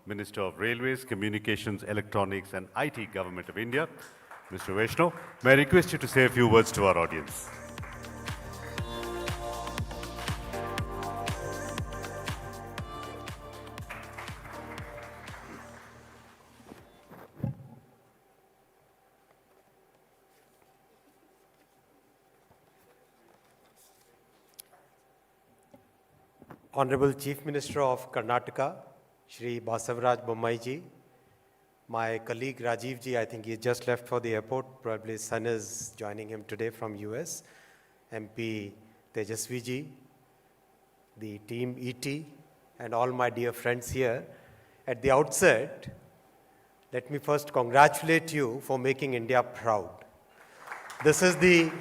Minister of Railways, Communications, Electronics and IT, Government of India. Mr. Vaishnav, may I request you to say a few words to our audience. Honorable Chief Minister of Karnataka, Shri Basavaraj Bommai-ji, my colleague Rajiv-ji, I think he just left for the airport, probably his son is joining him today from US, MP Tejasvi-ji, the team ET, and all my dear friends here. At the outset, let me first congratulate you for making India proud. This is the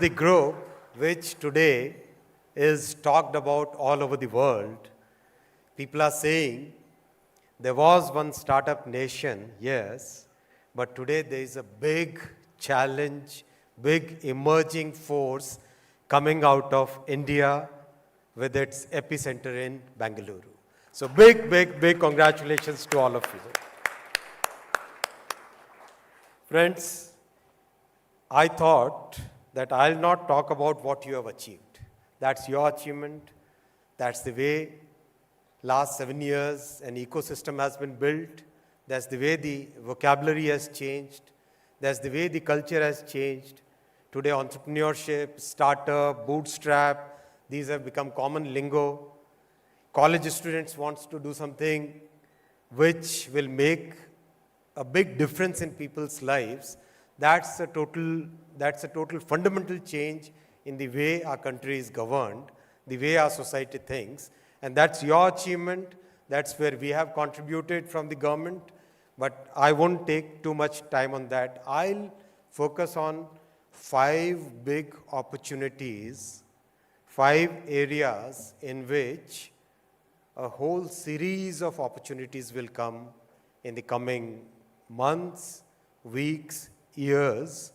group which today is talked about all over the world. People are saying there was one startup nation, yes, but today there is a big challenge, big emerging force coming out of India with its epicenter in Bengaluru. So big congratulations to all of you. Friends, I thought that I'll not talk about what you have achieved. That's your achievement. That's the way last 7 years an ecosystem has been built. That's the way the vocabulary has changed. That's the way the culture has changed. Today entrepreneurship, startup, bootstrap, these have become common lingo. College students want to do something which will make a big difference in people's lives. That's a total fundamental change in the way our country is governed, the way our society thinks. And that's your achievement. That's where we have contributed from the government. But I won't take too much time on that. I'll focus on 5 big opportunities, 5 areas in which a whole series of opportunities will come in the coming months, weeks, years,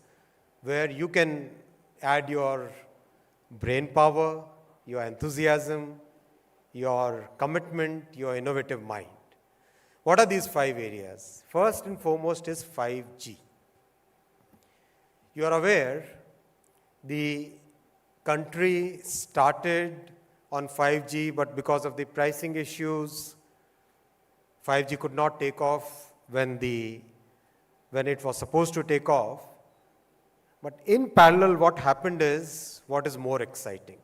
where you can add your brain power, your enthusiasm, your commitment, your innovative mind. What are these 5 areas? First and foremost is 5G. You are aware the country started on 5G, but because of the pricing issues, 5G could not take off when it was supposed to take off. But in parallel, what happened is what is more exciting.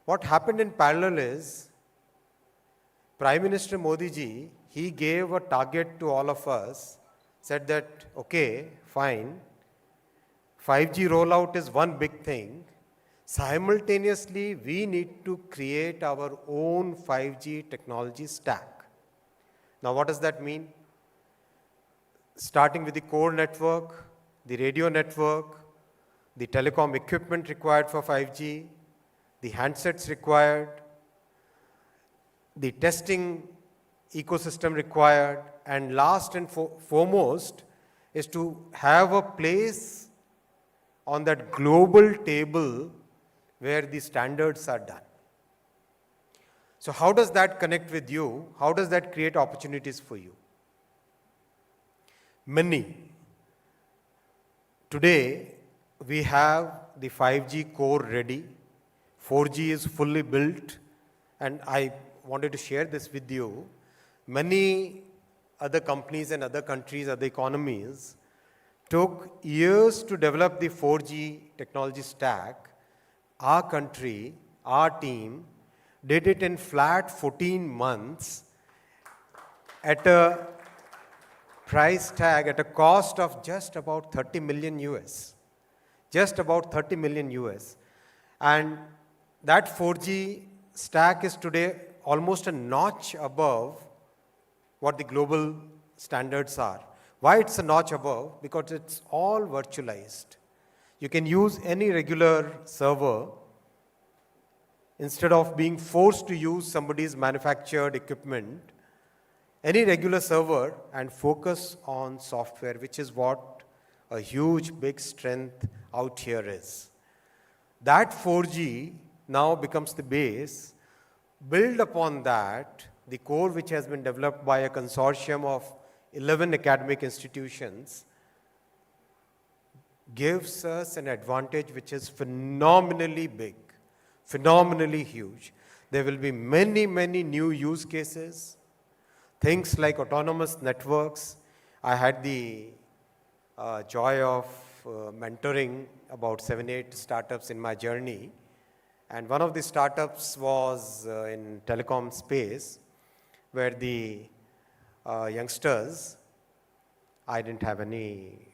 What happened in parallel is Prime Minister Modi ji, he gave a target to all of us, said that, okay, fine, 5G rollout is one big thing. Simultaneously, we need to create our own 5G technology stack. Now, what does that mean? Starting with the core network, the radio network, the telecom equipment required for 5G, the handsets required, the testing ecosystem required, and last and foremost is to have a place on that global table where the standards are done. So how does that connect with you? How does that create opportunities for you? Many. Today, we have the 5G core ready. 4G is fully built. And I wanted to share this with you. Many other companies and other countries, other economies, took years to develop the 4G technology stack. Our country, our team, did it in flat 14 months at a price tag, at a cost of just about 30 million US. Just about 30 million US. And that 4G stack is today almost a notch above what the global standards are. Why it's a notch above? Because it's all virtualized. You can use any regular server instead of being forced to use somebody's manufactured equipment, any regular server, and focus on software, which is what a huge, big strength out here is. That 4G now becomes the base Build upon that, the core which has been developed by a consortium of 11 academic institutions gives us an advantage which is phenomenally big, phenomenally huge. There will be many, many new use cases, things like autonomous networks. I had the joy of mentoring about 7-8 startups in my journey. And one of the startups was in telecom space, where the youngsters, I didn't have any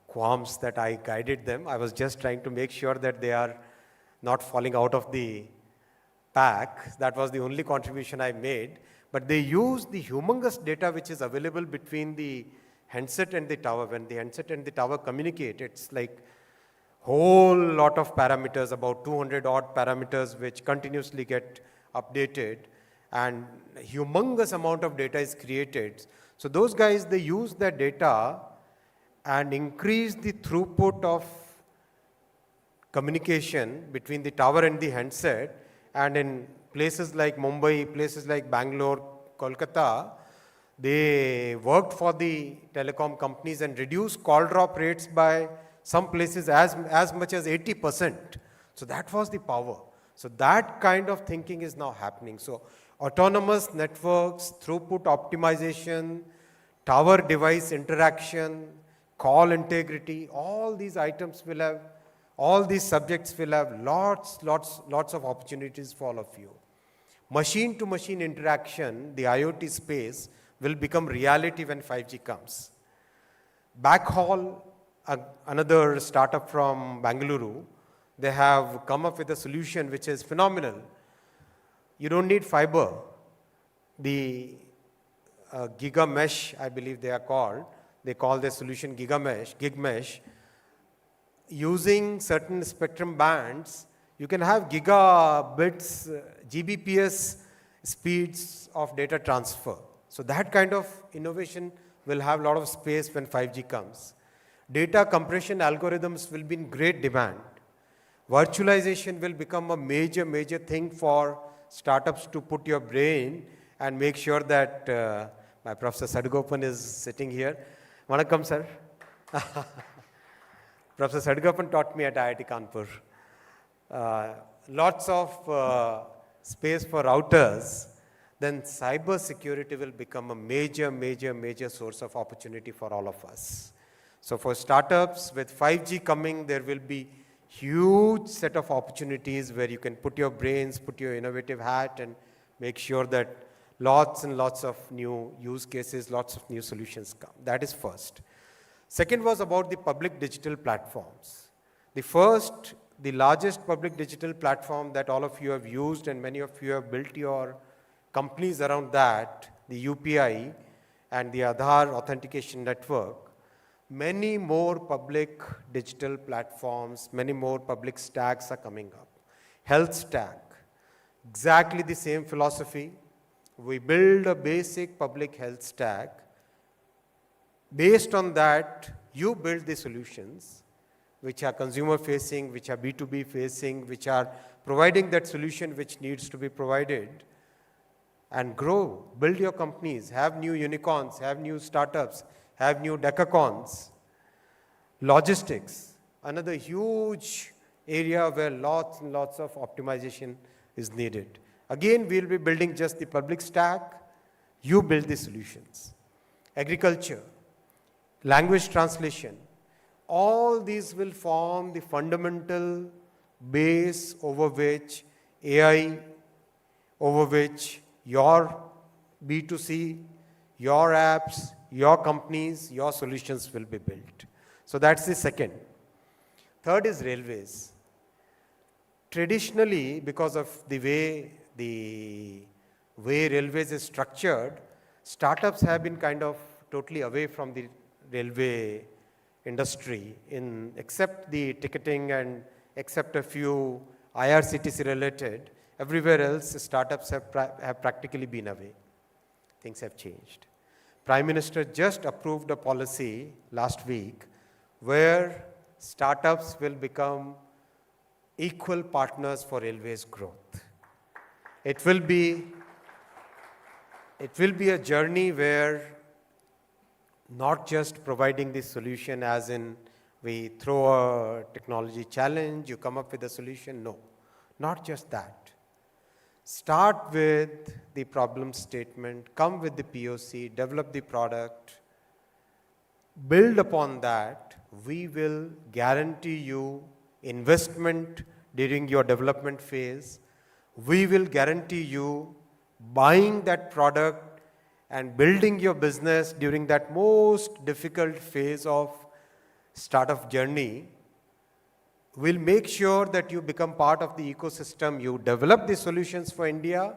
qualms that I guided them. I was just trying to make sure that they are not falling out of the pack. That was the only contribution I made. But they use the humongous data which is available between the handset and the tower. When the handset and the tower communicate, it's like whole lot of parameters, about 200 odd parameters, which continuously get updated, and humongous amount of data is created. So those guys, they use that data and increase the throughput of communication between the tower and the handset. And in places like Mumbai, places like Bangalore, Kolkata, they worked for the telecom companies and reduced call drop rates by some places as much as 80%. So that was the power. So that kind of thinking is now happening. So autonomous networks, throughput optimization, tower device interaction, call integrity, all these items will have, all these subjects will have lots of opportunities for all of you. Machine to machine interaction, the IoT space, will become reality when 5G comes. Backhaul, another startup from Bengaluru, they have come up with a solution which is phenomenal. You don't need fiber. The Giga Mesh, I believe they are called. They call their solution Giga Mesh, Gig Mesh. Using certain spectrum bands, you can have gigabits, Gbps speeds of data transfer. So that kind of innovation will have a lot of space when 5G comes. Data compression algorithms will be in great demand. Virtualization will become a major thing for startups to put your brain and make sure that my Professor Sadgopan is sitting here. Vanakkam, sir. Professor Sadgopan taught me at IIT Kanpur. Lots of space for routers. Then cyber security will become a major source of opportunity for all of us. So for startups, with 5G coming, there will be huge set of opportunities where you can put your brains, put your innovative hat, and make sure that lots and lots of new use cases, lots of new solutions come. That is first. Second was about the public digital platforms. The largest public digital platform that all of you have used and many of you have built your companies around that, the UPI and the Aadhaar authentication network. Many more public digital platforms, many more public stacks are coming up. Health stack, exactly the same philosophy. We build a basic public health stack. Based on that, you build the solutions which are consumer facing, which are B2B facing, which are providing that solution which needs to be provided, and grow, build your companies, have new unicorns, have new startups, have new decacons. Logistics, another huge area where lots and lots of optimization is needed. Again, we'll be building just the public stack, you build the solutions. Agriculture, language translation, all these will form the fundamental base over which AI, over which your B2C, your apps, your companies, your solutions will be built. So that's the second. Third is railways. Traditionally, because of the way railways is structured, startups have been kind of totally away from the railway industry, except the ticketing and except a few IRCTC related. Everywhere else, startups have practically been away. Things have changed. Prime Minister just approved a policy last week where startups will become equal partners for railways growth. It will be a journey where not just providing the solution as in we throw a technology challenge, you come up with a solution. No, not just that. Start with the problem statement, come with the POC, develop the product, build upon that. We will guarantee you investment during your development phase. We will guarantee you buying that product and building your business during that most difficult phase of startup journey. We'll make sure that you become part of the ecosystem. You develop the solutions for India,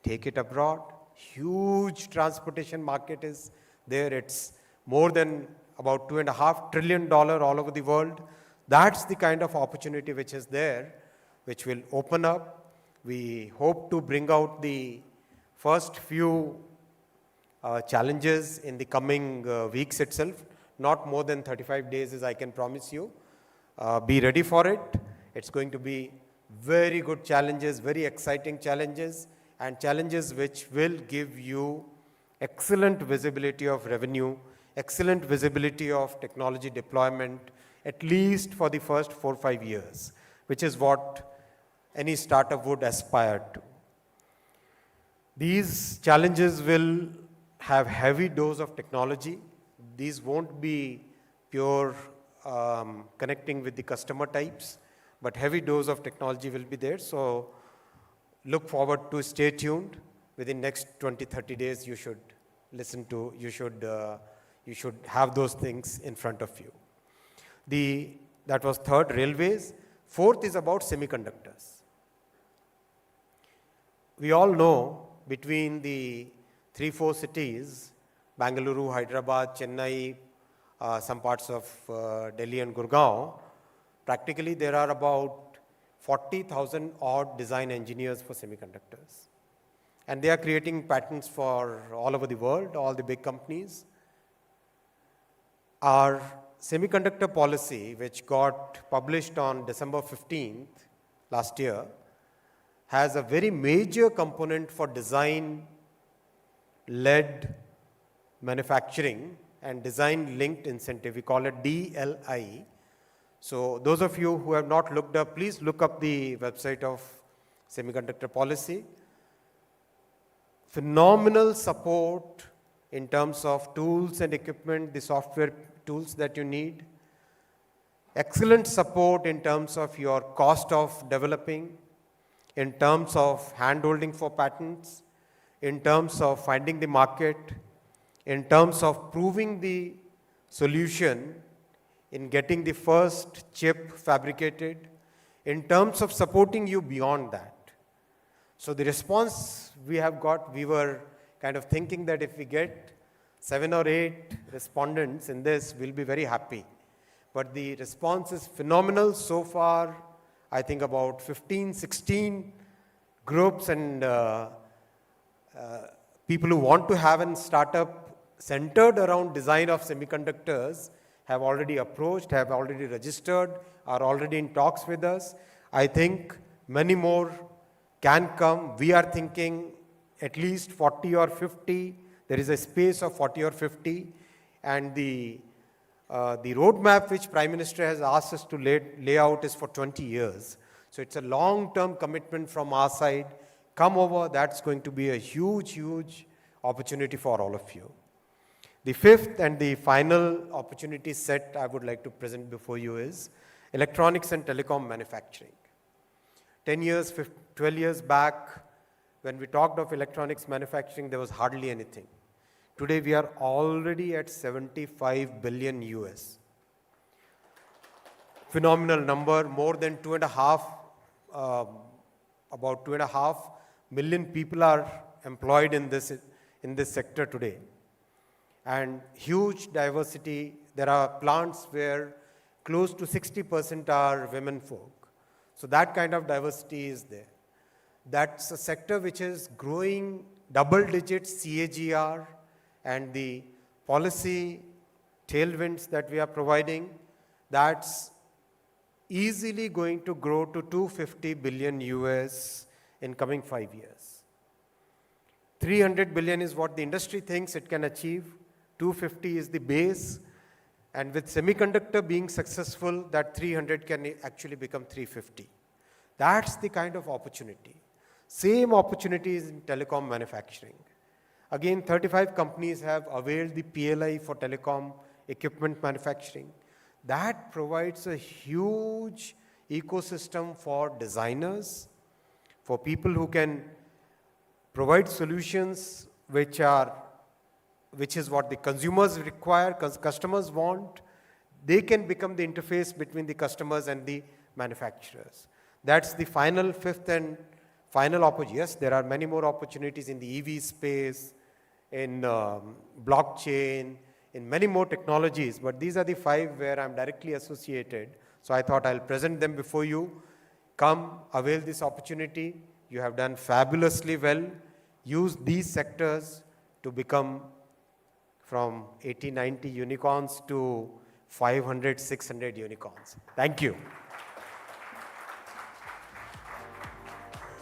take it abroad. Huge transportation market is there. It's more than about $2.5 trillion all over the world. That's the kind of opportunity which is there, which will open up. We hope to bring out the first few challenges in the coming weeks itself. Not more than 35 days, as I can promise you. Be ready for it. It's going to be very good challenges, very exciting challenges, and challenges which will give you excellent visibility of revenue, excellent visibility of technology deployment, at least for the first 4 or 5 years, which is what any startup would aspire to. These challenges will have heavy dose of technology. These won't be pure connecting with the customer types, but heavy dose of technology will be there. So look forward to, stay tuned. Within next 20-30 days, you should listen to, you should have those things in front of you. That was third, railways. Fourth is about semiconductors. We all know between the 3-4 cities, Bengaluru, Hyderabad, Chennai, some parts of Delhi and Gurgaon, practically there are about 40,000 odd design engineers for semiconductors. And they are creating patents for all over the world, all the big companies. Our semiconductor policy, which got published on December 15th last year, has a very major component for design-led manufacturing and design-linked incentive. We call it DLI. So those of you who have not looked up, please look up the website of semiconductor policy. Phenomenal support in terms of tools and equipment, the software tools that you need. Excellent support in terms of your cost of developing, in terms of hand-holding for patents, in terms of finding the market, in terms of proving the solution, in getting the first chip fabricated, in terms of supporting you beyond that. So the response we have got, we were kind of thinking that if we get 7 or 8 respondents in this, we'll be very happy. But the response is phenomenal so far. I think about 15, 16 groups and people who want to have a startup centered around design of semiconductors have already approached, have already registered, are already in talks with us. I think many more can come. We are thinking at least 40 or 50. There is a space of 40 or 50. And the roadmap which Prime Minister has asked us to lay out is for 20 years. So it's a long-term commitment from our side. Come over, that's going to be a huge, huge opportunity for all of you. The fifth and the final opportunity set I would like to present before you is electronics and telecom manufacturing. 10 years, 12 years back, when we talked of electronics manufacturing, there was hardly anything. Today we are already at 75 billion US. Phenomenal number, more than about 2.5 million people are employed in this sector today. And huge diversity. There are plants where close to 60% are women folk. So that kind of diversity is there. That's a sector which is growing double digits CAGR, and the policy tailwinds that we are providing, that's easily going to grow to 250 billion US in coming 5 years. 300 billion is what the industry thinks it can achieve. 250 is the base. And with semiconductor being successful, that 300 can actually become 350. That's the kind of opportunity. Same opportunities in telecom manufacturing. Again, 35 companies have availed the PLI for telecom equipment manufacturing. That provides a huge ecosystem for designers, for people who can provide solutions which is what the consumers require, customers want. They can become the interface between the customers and the manufacturers. That's the fifth and final opportunity. Yes, there are many more opportunities in the EV space, in blockchain, in many more technologies, but these are the 5 where I'm directly associated. So I thought I'll present them before you. Come, avail this opportunity. You have done fabulously well. Use these sectors to become from 80, 90 unicorns to 500, 600 unicorns. Thank you.